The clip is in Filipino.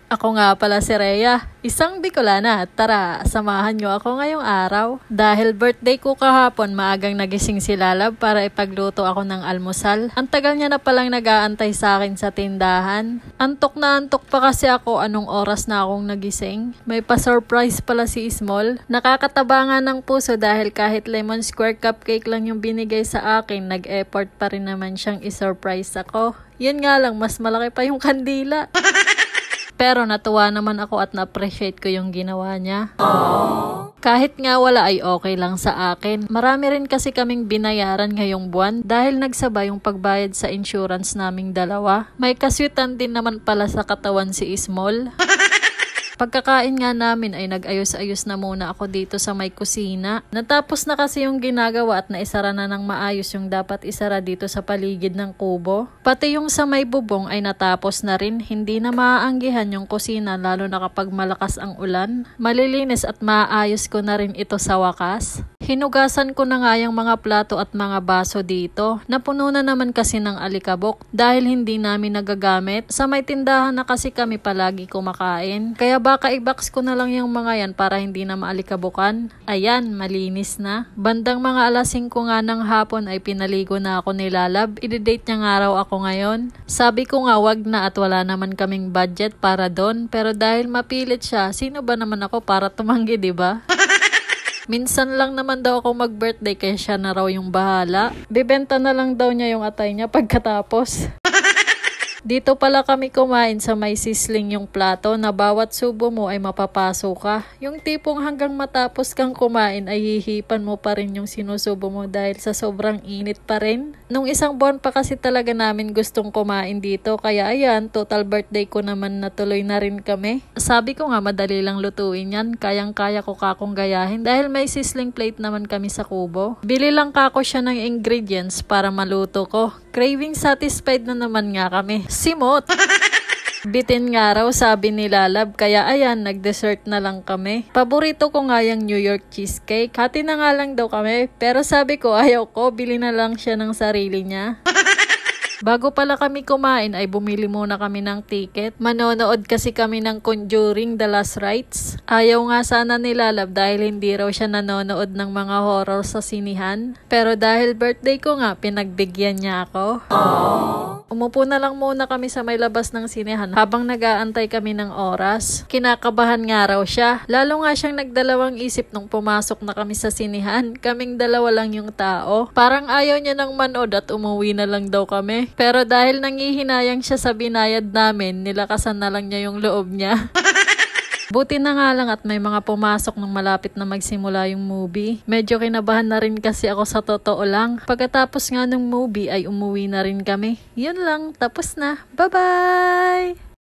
Ako nga pala si Rhea, isang Bicolana. Tara, samahan nyo ako ngayong araw. Dahil birthday ko kahapon, maagang nagising si Lalab para ipagluto ako ng almusal. Ang tagal niya na palang nag-aantay sa akin sa tindahan. Antok na antok pa kasi ako anong oras na akong nagising. May pa-surprise pala si Small. Nakakataba nga ng puso dahil kahit lemon square cupcake lang yung binigay sa akin, nag-effort pa rin naman siyang i-surprise ako. Yun nga lang, mas malaki pa yung kandila. Pero natuwa naman ako at na-appreciate ko yung ginawa niya. Aww. Kahit nga wala ay okay lang sa akin. Marami rin kasi kaming binayaran ngayong buwan dahil nagsabay yung pagbayad sa insurance naming dalawa. May kaswitan din naman pala sa katawan si Small. Pagkakain nga namin ay nag-ayos-ayos na muna ako dito sa may kusina. Natapos na kasi yung ginagawa at naisara na ng maayos yung dapat isara dito sa paligid ng kubo. Pati yung sa may bubong ay natapos na rin. Hindi na maaanggihan yung kusina lalo na kapag malakas ang ulan. Malilinis at maayos ko na rin ito sa wakas. Hinugasan ko na nga yung mga plato at mga baso dito. Napuno na naman kasi ng alikabok dahil hindi namin nagagamit. Sa may tindahan na kasi kami palagi kumakain. Kaya baka i-box ko na lang yung mga yan para hindi na maalikabukan. Ayan, malinis na. Bandang mga alas 5 nga ng hapon ay pinaligo na ako ni Lalab. I-date niya nga raw ako ngayon. Sabi ko nga wag na at wala naman kaming budget para doon. Pero dahil mapilit siya, sino ba naman ako para tumanggi, diba? Minsan lang naman daw ako mag-birthday kaya siya na raw yung bahala. Bibenta na lang daw niya yung atay niya pagkatapos. Dito pala kami kumain sa may sisling yung plato na bawat subo mo ay mapapasok ka. Yung tipong hanggang matapos kang kumain ay hihipan mo pa rin yung sinusubo mo dahil sa sobrang init pa rin. Nung isang buwan pa kasi talaga namin gustong kumain dito kaya ayan, total birthday ko naman natuloy na rin kami. Sabi ko nga madali lang lutuin yan, kayang-kaya ko kakong gayahin dahil may sisling plate naman kami sa kubo. Bili lang kako siya ng ingredients para maluto ko. Craving satisfied na naman nga kami. Simot! Bitin nga raw sabi ni Lalab kaya ayan nag-dessert na lang kami. Paborito ko nga yung New York cheesecake. Hati na nga lang daw kami pero sabi ko ayaw ko, bili na lang siya ng sarili niya. Bago pala kami kumain ay bumili muna kami ng ticket. Manonood kasi kami ng Conjuring The Last Rites. Ayaw nga sana ni Lalab dahil hindi raw siya nanonood ng mga horror sa sinihan. Pero dahil birthday ko nga, pinagbigyan niya ako. Aww. Umupo na lang muna kami sa may labas ng sinihan habang nag-aantay kami ng oras. Kinakabahan nga raw siya. Lalo nga siyang nagdalawang isip nung pumasok na kami sa sinihan. Kaming dalawa lang yung tao. Parang ayaw niya nang manood at umuwi na lang daw kami. Pero dahil nangihinayang siya sa binayad namin, nilakasan na lang niya yung loob niya. Buti na nga lang at may mga pumasok nung malapit na magsimula yung movie. Medyo kinabahan na rin kasi ako sa totoo lang. Pagkatapos nga ng movie ay umuwi na rin kami. Yun lang, tapos na. Bye-bye!